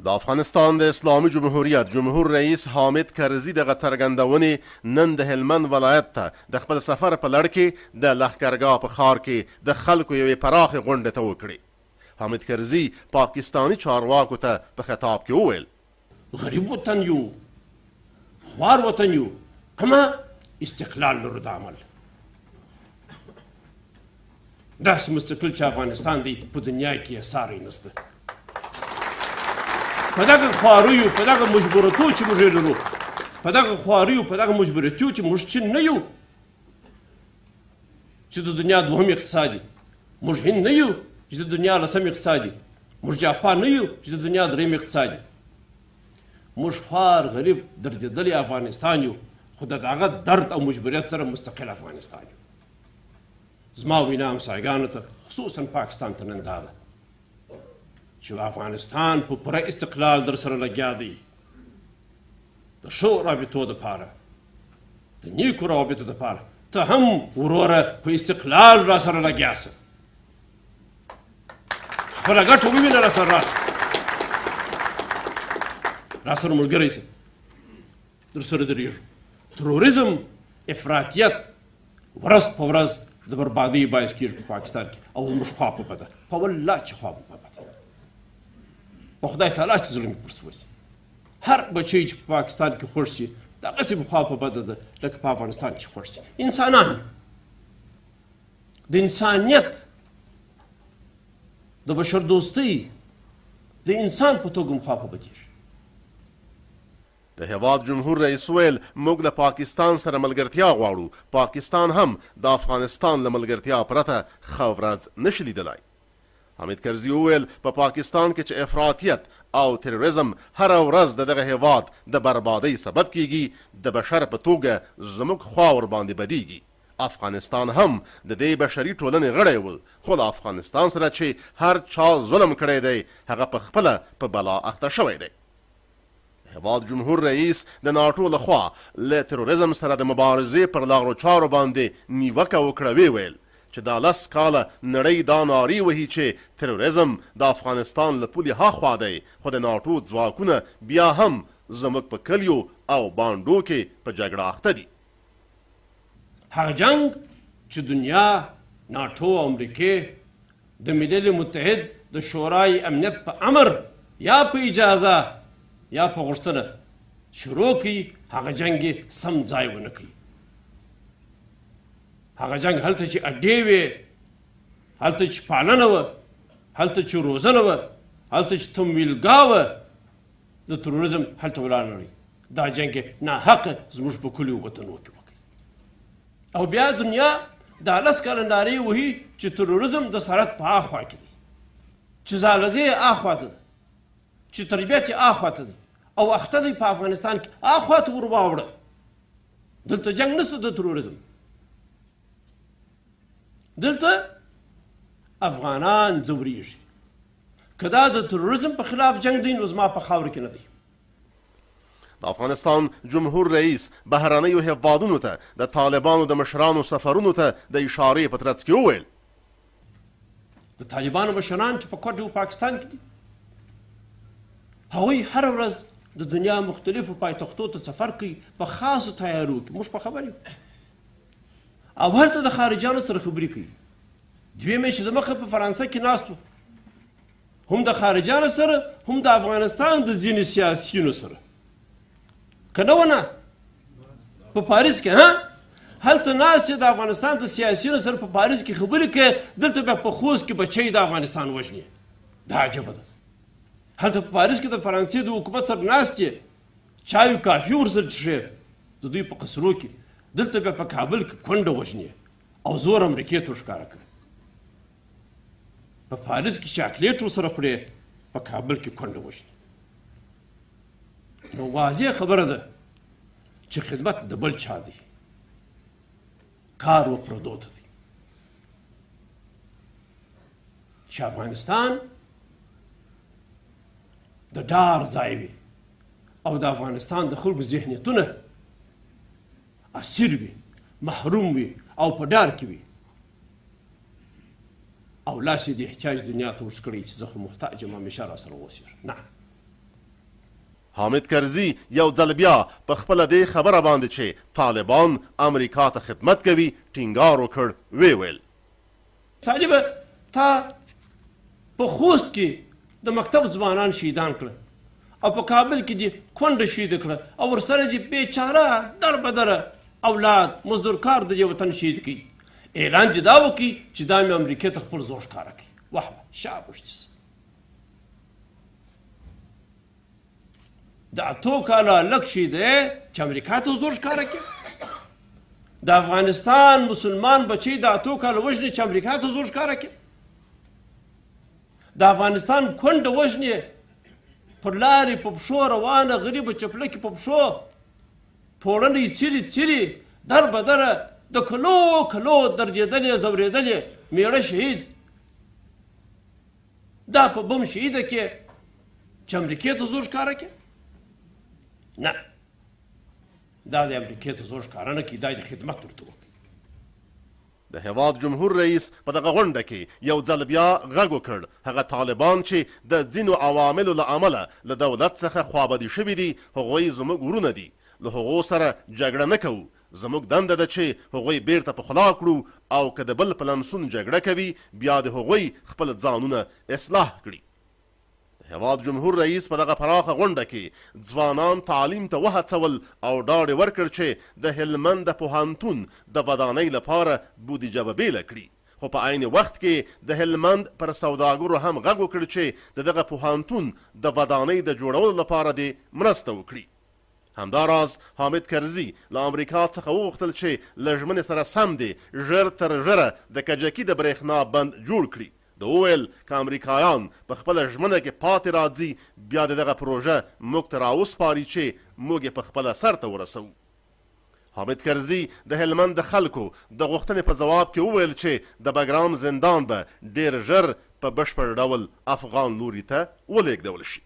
د افغانستان د اسلامي جمهوریت جمهور رئیس حامد کرزي دغه څرګندونې نن د هلمند ولایت ته د خپل سفر په لړ کې د لښکرګاه په ښار کې د خلکو یوې پراخې غونډې ته وکړې. حامد کرزي پاکستاني چارواکو ته په خطاب کې وویل: غریب وطن یو، خوار وطن یو، اما استقلال لرو د عمل. داسې مستقل چې افغانستان دی په دنیا کې یې ساری نشته. په دغه خواریو، په دغه مجبورتو چې موږ یې لرو، په دغه خواریو، په دغه مجبورتو چې موږ چین نه یو چې د دنیا دوهم اقتصاد دی، موږ هند نه یو چې د دنیا لسم اقتصاد دی، موږ جاپان نه یو چې د دنیا دریم اقتصاد دی. موږ خوار غریب دردېدلی افغانستان یو، خو د هغه درد او مجبوریت سره مستقل افغانستان یو. زما وینا همسایګانو ته خصوصا پاکستان ته نن دا ده چې افغانستان په پوره استقلال در سره لګیا دی، د ښو رابطو دپاره، د نیکو روابطو دپاره. ته هم وروره په استقلال را سره لګیا شه، خپله ګټه ووینه، را سره راسه، را سره ملګری شه، در سره درېږو. تروریزم، افراطیت ورځ په ورځ د بربادۍ باعث کېږي په پاکستان کې، او زموږ خوا په بده، په والله چې خوا په بده، په خدای تعالی چې ظلم پر سوځي. هر بچی چې په پاکستان کې خوښ شي دغسې په خوا په بده ده لکه په افغانستان کې خوښ شي. انسانان د انسانیت، د بشر دوستۍ، د انسان په توګه مخوا په بدېږي. د هېواد جمهور رئیس ویل: موږ له پاکستان سره ملګرتیا غواړو، پاکستان هم د افغانستان له ملګرتیا پرته ښه ورځ نشي لیدلی. حامد کرزي وویل: په پاکستان کې چې افراطیت او تروریزم هره ورځ د دغه هېواد د بربادۍ سبب کیږي، د بشر په توګه زموږ خوا ورباندې بدیږي. افغانستان هم د دې بشري ټولنې غړی و، خو له افغانستان سره چې هر چا ظلم کړی دی هغه په خپله په بلا اخته شوی دی. هېواد جمهور رئیس د ناټو لخوا له تروریزم سره د مبارزې پر لارو چارو باندې نیوکه وکړه. ویې ویل چې دا 10 کاله نړۍ دا نارې وهي چې تروریزم د افغانستان له پولې هاخوا دی، خو د ناټو ځواکونه بیا هم زموږ په کلیو او بانډو کې په جګړه اخته دي. هغه جنگ چې دنیا، ناټو او امریکې د ملل متحد د شورای امنیت په امر یا په اجازه یا په غوښتنه شروع کړي، هغه جنگ یې سم ځای ونه کړي. هغه جنگ هلته چې اډې وې، هلته چې پالنه وه، هلته چې روزنه وه، هلته چې تمویلګاه وه، د تروریزم هلته ولاړ نه وي. دا جنگ یې ناحقه زموږ په کلیو وطنو کې وکړي. او بیا دنیا دا 10 کاله نارې وهي چې تروریزم د سرحد په هاخوا کې دی، چې زالګۍ یې هاخوا ته ده، چې تربیت یې هاخوا ته دی، او اخته دی په افغانستان کې هاخوا ته ور واوړه. دلته جنگ نشته د تروریزم، دلته افغانان ځورېږي. که دا د تروریزم په خلاف جنگ دی نو زما په خاوره کې نه دی. د افغانستان جمهور رئیس بهرنیو هېوادونو ته د طالبانو د مشرانو سفرونو ته د اشارې په ترڅ کې وویل: د طالبانو مشران چې په کوټ پاکستان کې دي، هغوی هره ورځ د دنیا مختلفو پایتختو ته سفر کوي په خاصو تیارو کې. موږ په خبر یو، او هلته د خارجیانو سره خبرې کوي. 2 میاشتې دمخه په فرانسه کې ناست و، هم د خارجیانو سره هم د افغانستان د ځینې سیاسیونو سره. که نه و ناست په پاریس کې، هلته ناست چې د افغانستان د سیاسیونو سره په پاریس کې خبرې کوي، دلته بیا په خوست کې بچی د افغانستان وژني. دا عجبه ده. هلته په پاریس کې د فرانسې د حکومت سره ناست یې، چای و کافي ورسره څښې د دوی په قصرو کې، دلته بیا په کابل کې کونډه وژني او زور امریکې ته ښکاره کوي. په پاریس کې چاکلیټ ورسره خورې، په کابل کې کونډه وژني. نو واضح خبره ده چې خدمت د بل چا دی، کار و پردو ته دی. چې افغانستان د ډار ځای وي او د افغانستان د خلکو ذهنیتونه اسیر وي، محروم وي او په ډار کې وي، او لاس یې د احتیاج دنیا ته ورسکړی چې زه خو محتاج یم همیشه را سره اوسېږم. نه، حامد کرزي یو ځل بیا په خپله دې خبره باندې چې طالبان امریکا ته خدمت کوي ټینګار وکړ ویې ویل طالبه تا په خوست کې د مکتب ځوانان شهیدان کړه او په کابل کې دې کونډه شهیده کړه او ورسره دې بیچاره در بدره اولاد مزدورکار د دې وطن شهید کړي اعلان چې دا وکړي چې دا مې امریکې ته خپل زور ښکاره کړي واه شابوش د اتو کاله لږ شهیده چې امریکا ته زور ښکاره کړي د افغانستان مسلمان بچی د اتو کاله وژني چې امریکا ته زور ښکاره کړي د افغانستان کونډه وژني پر لارې په پښو روانه غریبه چپلکې په پښو پوړنۍ څیرې څیرې در بدره د کلو کلو درجېدلې زورېدلې میړه شهید دا په بم شهیده کې چې امریکې ته زور ښکاره کړي نه دا د امریکې ته زور ښکاره نه کړي دا د خدمت ورته وکړي د هېواد جمهور رئیس په دغه غونډه کې یو ځل بیا غږ وکړ هغه طالبان چې د ځینو عواملو له امله له دولت څخه خوابدي شوي دي هغوی زموږ ورونه دي له هغو سره جګړه نه کوو زموږ دنده ده چې هغوی بیرته پخلا کړو او که د بل په لمسون جګړه کوي بیا د هغوی خپل ځانونه اصلاح کړي هېواد جمهور رئیس په دغه پراخه غونډه کې ځوانان تعلیم ته وهڅول او ډاډ یې ورکړ چې د هلمند د پوهنتون د ودانۍ لپاره بودیجه به بیله کړي خو په عین وخت کې د هلمند پر سوداګرو هم غږ وکړ چې د دغه پوهنتون د ودانۍ د جوړولو لپاره دې مرسته وکړي همداراز حامد کرزي له امریکا څخه وغوښتل چې له ژمنې سره سم دی ژر تر ژره د کجکي د برېښنا بند جوړ کړي د وویل که امریکایان په خپله ژمنه کې پاتې راځي بیا د دغه پروژه موږ ته راوسپاري چې موږ یې په خپله سرته ورسوو حامد کرزي د هلمند د خلکو د غوښتنې په ځواب کې وویل چې د بګرام زندان به ډېر ژر په بشپړ ډول افغان لوري ته ولېږدول شي